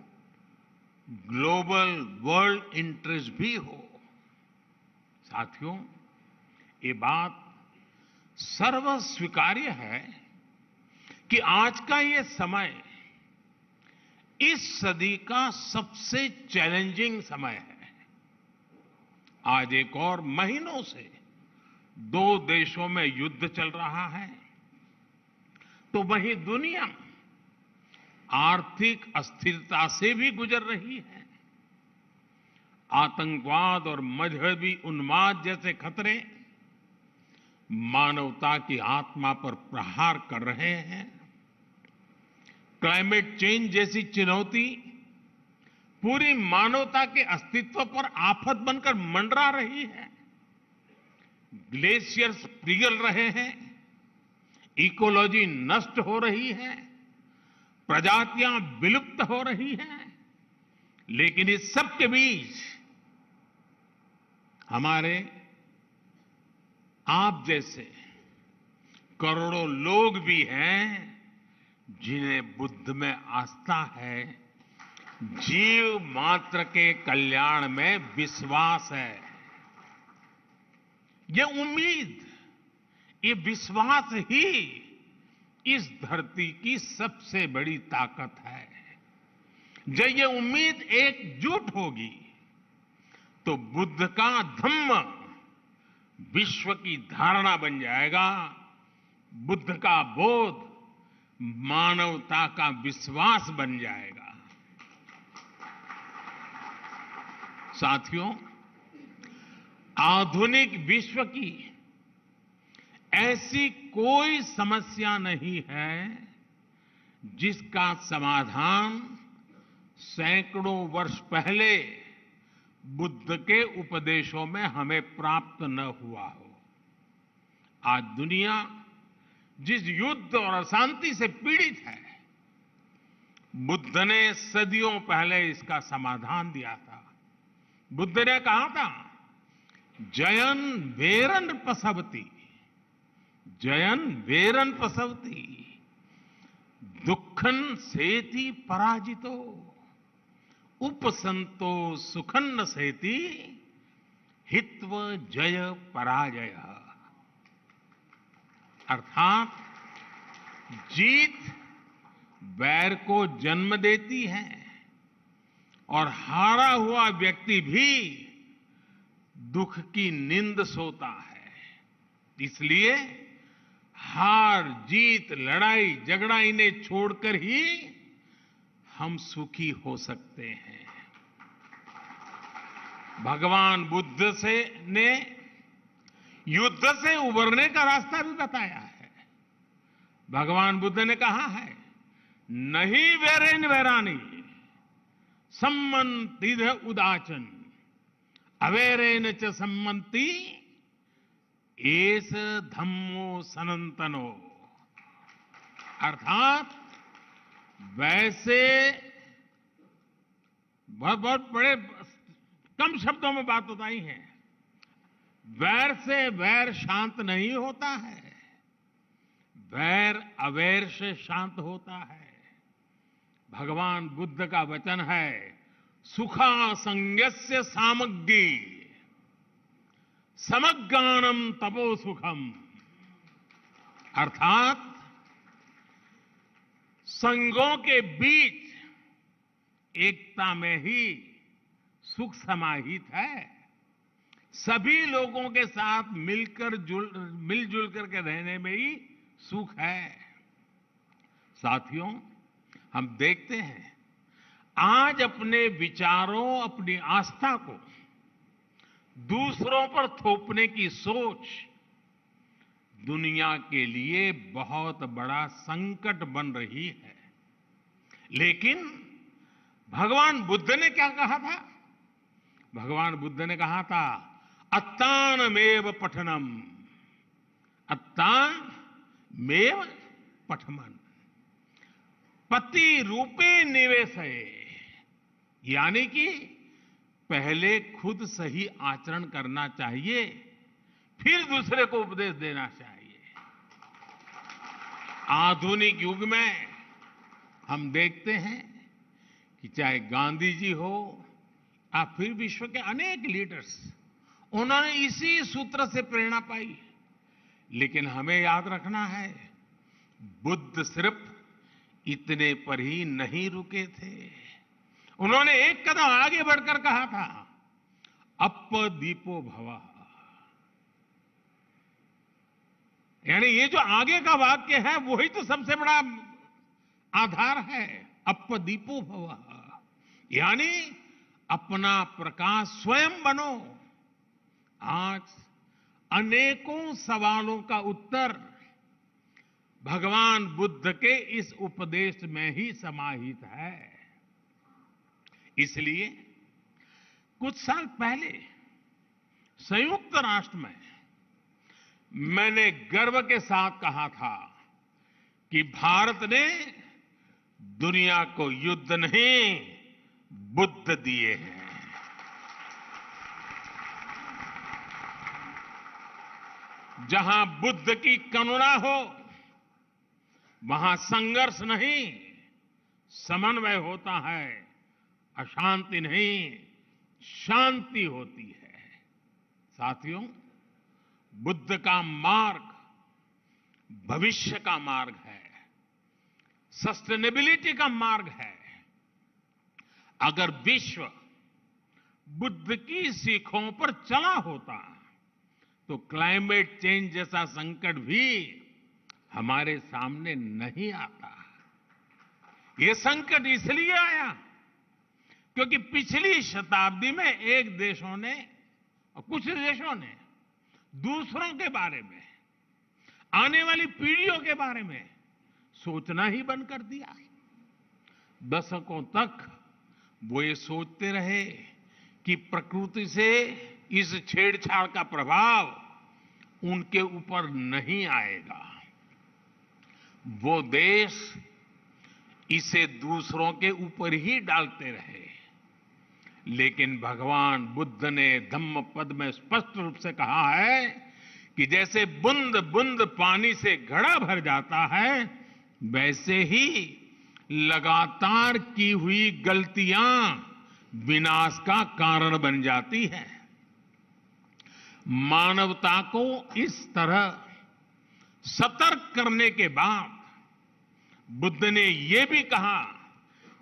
ग्लोबल वर्ल्ड इंटरेस्ट भी हो। साथियों, ये बात सर्वस्वीकार्य है कि आज का ये समय इस सदी का सबसे चैलेंजिंग समय है। आज एक और महीनों से दो देशों में युद्ध चल रहा है, तो वहीं दुनिया आर्थिक अस्थिरता से भी गुजर रही है। आतंकवाद और मजहबी उन्माद जैसे खतरे मानवता की आत्मा पर प्रहार कर रहे हैं। क्लाइमेट चेंज जैसी चुनौती पूरी मानवता के अस्तित्व पर आफत बनकर मंडरा रही है। ग्लेशियर्स पिघल रहे हैं, इकोलॉजी नष्ट हो रही है, प्रजातियां विलुप्त हो रही हैं। लेकिन इस सब के बीच हमारे आप जैसे करोड़ों लोग भी हैं जिन्हें बुद्ध में आस्था है, जीव मात्र के कल्याण में विश्वास है। ये उम्मीद, ये विश्वास ही इस धरती की सबसे बड़ी ताकत है। जब ये उम्मीद एकजुट होगी तो बुद्ध का धम्म विश्व की धारणा बन जाएगा। बुद्ध का बोध मानवता का विश्वास बन जाएगा। साथियों, आधुनिक विश्व की ऐसी कोई समस्या नहीं है जिसका समाधान सैकड़ों वर्ष पहले बुद्ध के उपदेशों में हमें प्राप्त न हुआ हो। आज दुनिया जिस युद्ध और अशांति से पीड़ित है, बुद्ध ने सदियों पहले इसका समाधान दिया था। बुद्ध ने कहा था, जयन वेरन पसवती, जयन वेरन पसवती, दुखन सेति पराजितो, उपसंतो सुखन सेति, हित्व जय पराजय। अर्थात जीत वैर को जन्म देती है और हारा हुआ व्यक्ति भी दुख की नींद सोता है। इसलिए हार जीत लड़ाई झगड़ा इन्हें छोड़कर ही हम सुखी हो सकते हैं। भगवान बुद्ध ने युद्ध से उबरने का रास्ता भी बताया है। भगवान बुद्ध ने कहा है, नहीं वेरेन वेरानी सम्मंतिध उदाचन अवेरेन च सम्मंति एस धम्मो सनातनो। अर्थात वैसे बहुत बड़े कम शब्दों में बात बताई है। वैर से वैर शांत नहीं होता है, वैर अवैर से शांत होता है। भगवान बुद्ध का वचन है, सुखा संज्ञस्य सामग्री समज्ञानम तपो सुखम। अर्थात संगों के बीच एकता में ही सुख समाहित है। सभी लोगों के साथ मिलजुल करके रहने में ही सुख है। साथियों, हम देखते हैं आज अपने विचारों, अपनी आस्था को दूसरों पर थोपने की सोच दुनिया के लिए बहुत बड़ा संकट बन रही है। लेकिन भगवान बुद्ध ने क्या कहा था? भगवान बुद्ध ने कहा था, अत्तानमेव पठनम, अत्तानमेव पठमन पति रूपे निवेशय। यानी कि पहले खुद सही आचरण करना चाहिए, फिर दूसरे को उपदेश देना चाहिए। आधुनिक युग में हम देखते हैं कि चाहे गांधी जी हो या फिर विश्व के अनेक लीडर्स, उन्होंने इसी सूत्र से प्रेरणा पाई। लेकिन हमें याद रखना है, बुद्ध सिर्फ इतने पर ही नहीं रुके थे। उन्होंने एक कदम आगे बढ़कर कहा था, अपदीपो भवः। यानी ये जो आगे का वाक्य है वही तो सबसे बड़ा आधार है, अपदीपो भवः। यानी अपना प्रकाश स्वयं बनो। आज अनेकों सवालों का उत्तर भगवान बुद्ध के इस उपदेश में ही समाहित है। इसलिए कुछ साल पहले संयुक्त राष्ट्र में मैंने गर्व के साथ कहा था कि भारत ने दुनिया को युद्ध नहीं, बुद्ध दिए हैं। जहां बुद्ध की करुणा हो वहां संघर्ष नहीं, समन्वय होता है। अशांति नहीं, शांति होती है। साथियों, बुद्ध का मार्ग भविष्य का मार्ग है, सस्टेनेबिलिटी का मार्ग है। अगर विश्व बुद्ध की सीखों पर चला होता तो क्लाइमेट चेंज जैसा संकट भी हमारे सामने नहीं आता। ये संकट इसलिए आया क्योंकि पिछली शताब्दी में एक देशों ने और कुछ देशों ने दूसरों के बारे में, आने वाली पीढ़ियों के बारे में सोचना ही बंद कर दिया। दशकों तक वो ये सोचते रहे कि प्रकृति से इस छेड़छाड़ का प्रभाव उनके ऊपर नहीं आएगा। वो देश इसे दूसरों के ऊपर ही डालते रहे। लेकिन भगवान बुद्ध ने धम्म पद में स्पष्ट रूप से कहा है कि जैसे बूंद बूंद पानी से घड़ा भर जाता है, वैसे ही लगातार की हुई गलतियां विनाश का कारण बन जाती हैं। मानवता को इस तरह सतर्क करने के बाद बुद्ध ने यह भी कहा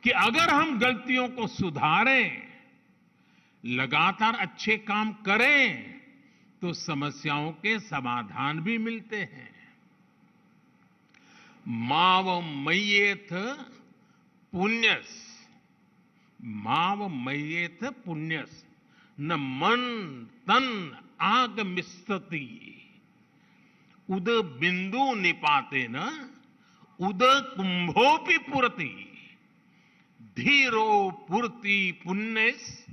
कि अगर हम गलतियों को सुधारें, लगातार अच्छे काम करें तो समस्याओं के समाधान भी मिलते हैं। माव मय्येथ पुण्यस, माव मय्येथ पुण्यस न मन तन आगमिष्यति उद बिंदु निपाते न उद कुंभोपि पुरति धीरो पुरति पुण्यस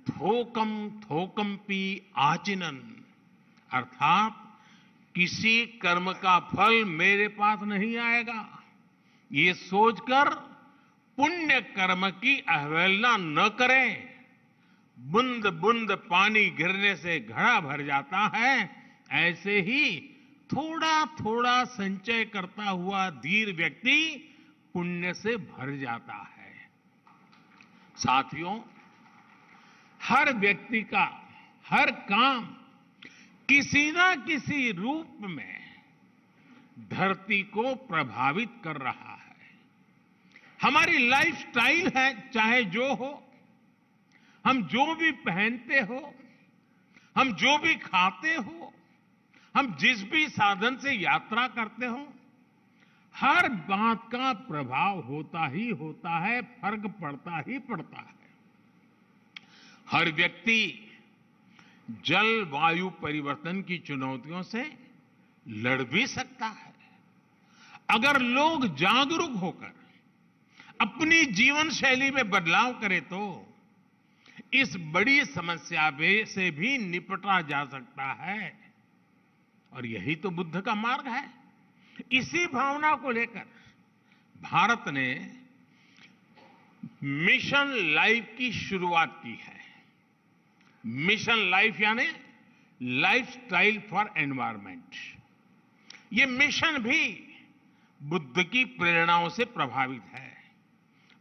थोकम थोकमपि आचिनन। अर्थात किसी कर्म का फल मेरे पास नहीं आएगा, ये सोचकर पुण्य कर्म की अवहेलना न करें। बूंद बूंद पानी गिरने से घड़ा भर जाता है, ऐसे ही थोड़ा थोड़ा संचय करता हुआ धीर व्यक्ति पुण्य से भर जाता है। साथियों, हर व्यक्ति का हर काम किसी ना किसी रूप में धरती को प्रभावित कर रहा है। हमारी लाइफस्टाइल है, चाहे जो हो, हम जो भी पहनते हो, हम जो भी खाते हो, हम जिस भी साधन से यात्रा करते हो, हर बात का प्रभाव होता ही होता है, फर्क पड़ता ही पड़ता है। हर व्यक्ति जलवायु परिवर्तन की चुनौतियों से लड़ भी सकता है। अगर लोग जागरूक होकर अपनी जीवन शैली में बदलाव करें तो इस बड़ी समस्या से भी निपटा जा सकता है। और यही तो बुद्ध का मार्ग है। इसी भावना को लेकर भारत ने मिशन लाइफ की शुरुआत की है। मिशन लाइफ यानी लाइफस्टाइल फॉर एनवायरनमेंट। ये मिशन भी बुद्ध की प्रेरणाओं से प्रभावित है,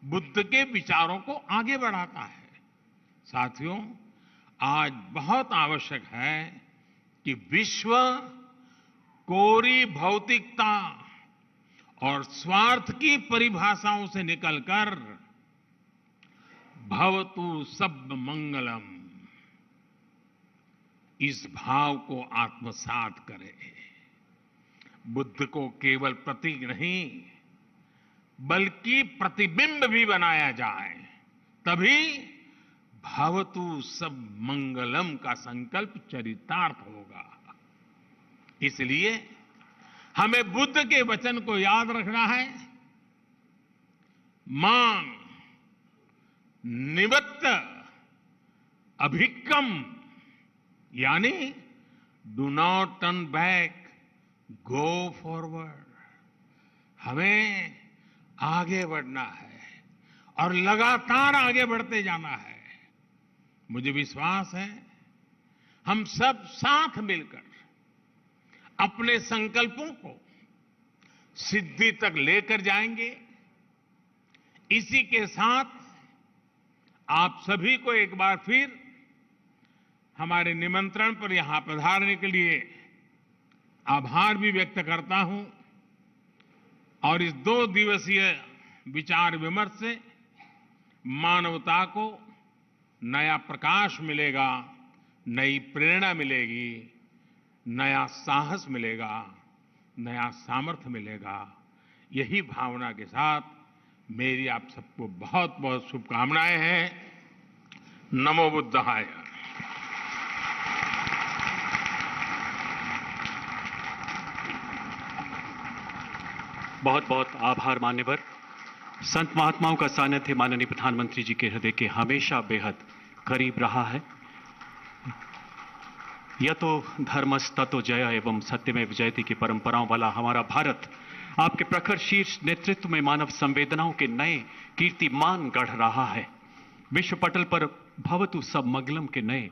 बुद्ध के विचारों को आगे बढ़ाता है। साथियों, आज बहुत आवश्यक है कि विश्व कोरी भौतिकता और स्वार्थ की परिभाषाओं से निकलकर भवतु सब मंगलम, इस भाव को आत्मसात करे। बुद्ध को केवल प्रतीक नहीं बल्कि प्रतिबिंब भी बनाया जाए, तभी भवतु सब मंगलम का संकल्प चरितार्थ होगा। इसलिए हमें बुद्ध के वचन को याद रखना है। मां निवत्त अभिक्कम, यानी do not turn back, go forward. हमें आगे बढ़ना है और लगातार आगे बढ़ते जाना है। मुझे विश्वास है हम सब साथ मिलकर अपने संकल्पों को सिद्धि तक लेकर जाएंगे। इसी के साथ आप सभी को एक बार फिर हमारे निमंत्रण पर यहां पधारने के लिए आभार भी व्यक्त करता हूं। और इस 2 दिवसीय विचार विमर्श से मानवता को नया प्रकाश मिलेगा, नई प्रेरणा मिलेगी, नया साहस मिलेगा, नया सामर्थ्य मिलेगा। यही भावना के साथ मेरी आप सबको बहुत बहुत शुभकामनाएं हैं। नमो बुद्धाय। बहुत बहुत आभार मान्यवर। संत महात्माओं का सानिध्य माननीय प्रधानमंत्री जी के हृदय के हमेशा बेहद करीब रहा है। यतो धर्मस् ततो जय एवं सत्यमेव जयते की परंपराओं वाला हमारा भारत आपके प्रखर शीर्ष नेतृत्व में मानव संवेदनाओं के नए कीर्तिमान गढ़ रहा है। विश्व पटल पर भवतु सब मंगलम के नए